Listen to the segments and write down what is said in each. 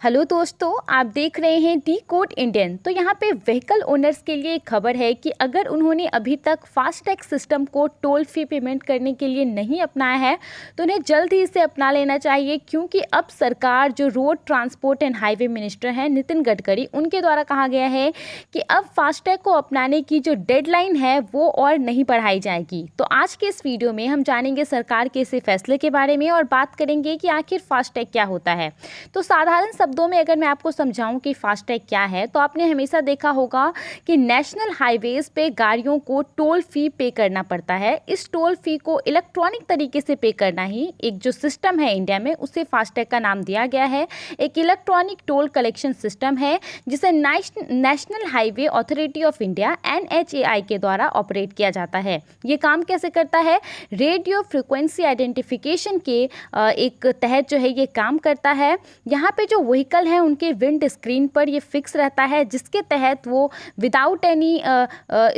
Hello दोस्तों, आप देख रहे हैं डी कोड इंडियन। तो यहाँ पे व्हीकल ओनर्स के लिए एक खबर है कि अगर उन्होंने अभी तक फास्टैग सिस्टम को टोल फ्री पेमेंट करने के लिए नहीं अपनाया है तो उन्हें जल्द ही इसे अपना लेना चाहिए, क्योंकि अब सरकार जो road transport and highway minister हैं नितिन गडकरी, उनके द्वारा कहा गया है कि अब फास्टैग को अपनाने की जो डेडलाइन है वो और नहीं बढ़ाई जाएगी। तो आज के इस वीडियो में हम जानेंगे सरकार के इस फैसले के बारे में और बात करेंगे कि आखिर फास्टैग क्या होता है। तो साधारण शब्दों में अगर मैं आपको समझाऊं कि फास्टैग क्या है, तो आपने हमेशा देखा होगा कि नेशनल हाईवेज पे गाड़ियों को टोल फी पे करना पड़ता है। इस टोल फी को इलेक्ट्रॉनिक तरीके से पे करना ही एक जो सिस्टम है इंडिया में, उसे फास्टैग का नाम दिया गया है। एक इलेक्ट्रॉनिक टोल कलेक्शन सिस्टम है जिसे national highway authority of India NHAI के द्वारा ऑपरेट किया जाता है। ये काम कैसे करता है? रेडियो फ्रिक्वेंसी आइडेंटिफिकेशन के एक तहत जो है ये काम करता है। यहाँ पे जो व्हीकल है उनके विंड स्क्रीन पर ये फिक्स रहता है, जिसके तहत वो विदाउट एनी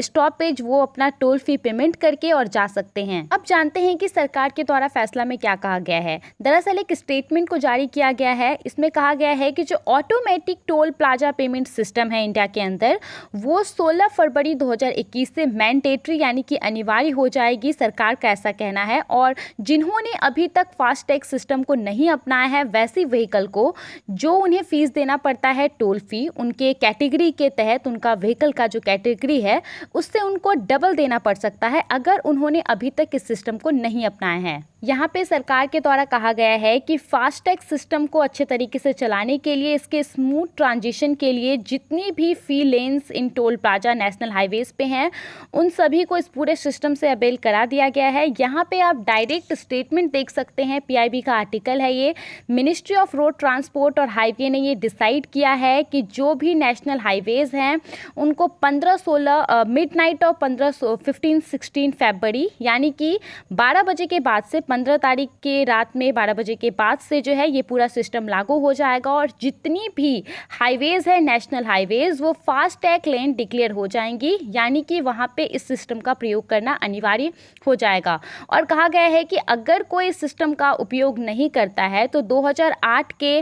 स्टॉपेज वो अपना टोल फी पेमेंट करके और जा सकते हैं। अब जानते हैं कि सरकार के द्वारा फैसला में क्या कहा गया है। दरअसल एक स्टेटमेंट को जारी किया गया है। इसमें कहा गया है कि जो automatic toll plaza payment system है इंडिया के अंदर, वो 16 फरवरी 2021 से मैंडेटरी यानी कि अनिवार्य हो जाएगी। सरकार का ऐसा कहना है। और जिन्होंने अभी तक फास्टैग सिस्टम को नहीं अपनाया है, वैसी व्हीकल को जो उन्हें फीस देना पड़ता है टोल फी, उनके कैटेगरी के तहत उनका व्हीकल का जो कैटेगरी है उससे उनको डबल देना पड़ सकता है अगर उन्होंने अभी तक इस सिस्टम को नहीं अपनाया है। यहाँ पे सरकार के द्वारा कहा गया है कि फास्टैग सिस्टम को अच्छे तरीके से चलाने के लिए, इसके स्मूथ ट्रांजिशन के लिए जितनी भी फी लेन्स इन टोल प्लाजा नेशनल हाईवेज पे हैं, उन सभी को इस पूरे सिस्टम से अवेल करा दिया गया है। यहाँ पे आप डायरेक्ट स्टेटमेंट देख सकते हैं, PIB का आर्टिकल है ये। मिनिस्ट्री ऑफ रोड ट्रांसपोर्ट और हाईवे ने ये डिसाइड किया है कि जो भी नेशनल हाईवेज हैं उनको 15-16 मिडनाइट और 15-16 फरवरी यानी कि 12 बजे के बाद से 15 तारीख के रात में 12 बजे के बाद से जो है ये पूरा सिस्टम लागू हो जाएगा और जितनी भी हाईवेज है नेशनल हाईवेज वो फास्टैग लेन डिक्लेयर हो जाएंगी, यानी कि वहाँ पे इस सिस्टम का प्रयोग करना अनिवार्य हो जाएगा। और कहा गया है कि अगर कोई इस सिस्टम का उपयोग नहीं करता है तो 2008 के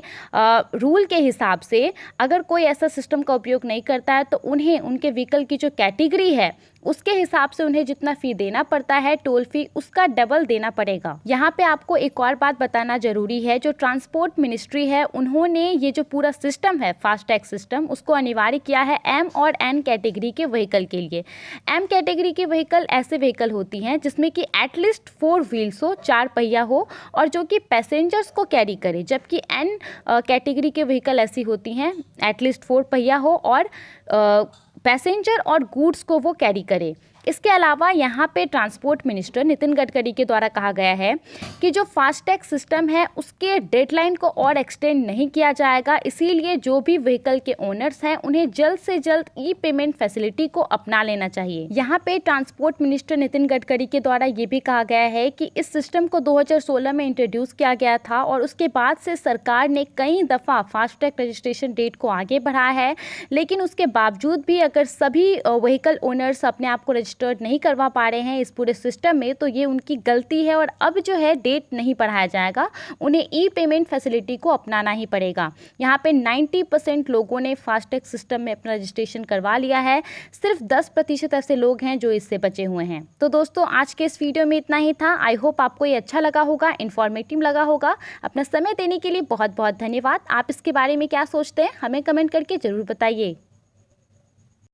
रूल के हिसाब से अगर कोई ऐसा सिस्टम का उपयोग नहीं करता है तो उन्हें उनके व्हीकल की जो कैटेगरी है उसके हिसाब से उन्हें जितना फी देना पड़ता है टोल फी, उसका डबल देना पड़ेगा। यहाँ पे आपको एक और बात बताना जरूरी है, जो ट्रांसपोर्ट मिनिस्ट्री है उन्होंने ये जो पूरा सिस्टम है फास्टैग सिस्टम उसको अनिवार्य किया है M और N कैटेगरी के व्हीकल के लिए। M कैटेगरी के व्हीकल ऐसे व्हीकल होती हैं जिसमें कि एटलीस्ट 4 व्हील्स हो, 4 पहिया हो और जो कि पैसेंजर्स को कैरी करे, जबकि N कैटेगरी के व्हीकल ऐसी होती हैं एटलीस्ट 4 पहिया हो और पैसेंजर और गुड्स को वो कैरी करे। इसके अलावा यहाँ पे ट्रांसपोर्ट मिनिस्टर नितिन गडकरी के द्वारा कहा गया है कि जो फास्टैग सिस्टम है उसके डेडलाइन को और एक्सटेंड नहीं किया जाएगा, इसीलिए जो भी व्हीकल के ओनर्स हैं उन्हें जल्द से जल्द ई पेमेंट फैसिलिटी को अपना लेना चाहिए। यहाँ पे ट्रांसपोर्ट मिनिस्टर नितिन गडकरी के द्वारा ये भी कहा गया है कि इस सिस्टम को 2016 में इंट्रोड्यूस किया गया था और उसके बाद से सरकार ने कई दफ़ा फास्टैग रजिस्ट्रेशन डेट को आगे बढ़ाया है, लेकिन उसके बावजूद भी अगर सभी व्हीकल ओनर्स अपने आप को रजिस्टर्ड नहीं करवा पा रहे हैं इस पूरे सिस्टम में तो ये उनकी गलती है और अब जो है डेट नहीं बढ़ाया जाएगा, उन्हें ई पेमेंट फैसिलिटी को अपनाना ही पड़ेगा। यहाँ पे 90% लोगों ने फास्टैग सिस्टम में अपना रजिस्ट्रेशन करवा लिया है, सिर्फ 10% ऐसे लोग हैं जो इससे बचे हुए हैं। तो दोस्तों आज के इस वीडियो में इतना ही था। आई होप आपको ये अच्छा लगा होगा, इन्फॉर्मेटिव लगा होगा। अपना समय देने के लिए बहुत बहुत धन्यवाद। आप इसके बारे में क्या सोचते हैं हमें कमेंट करके जरूर बताइए।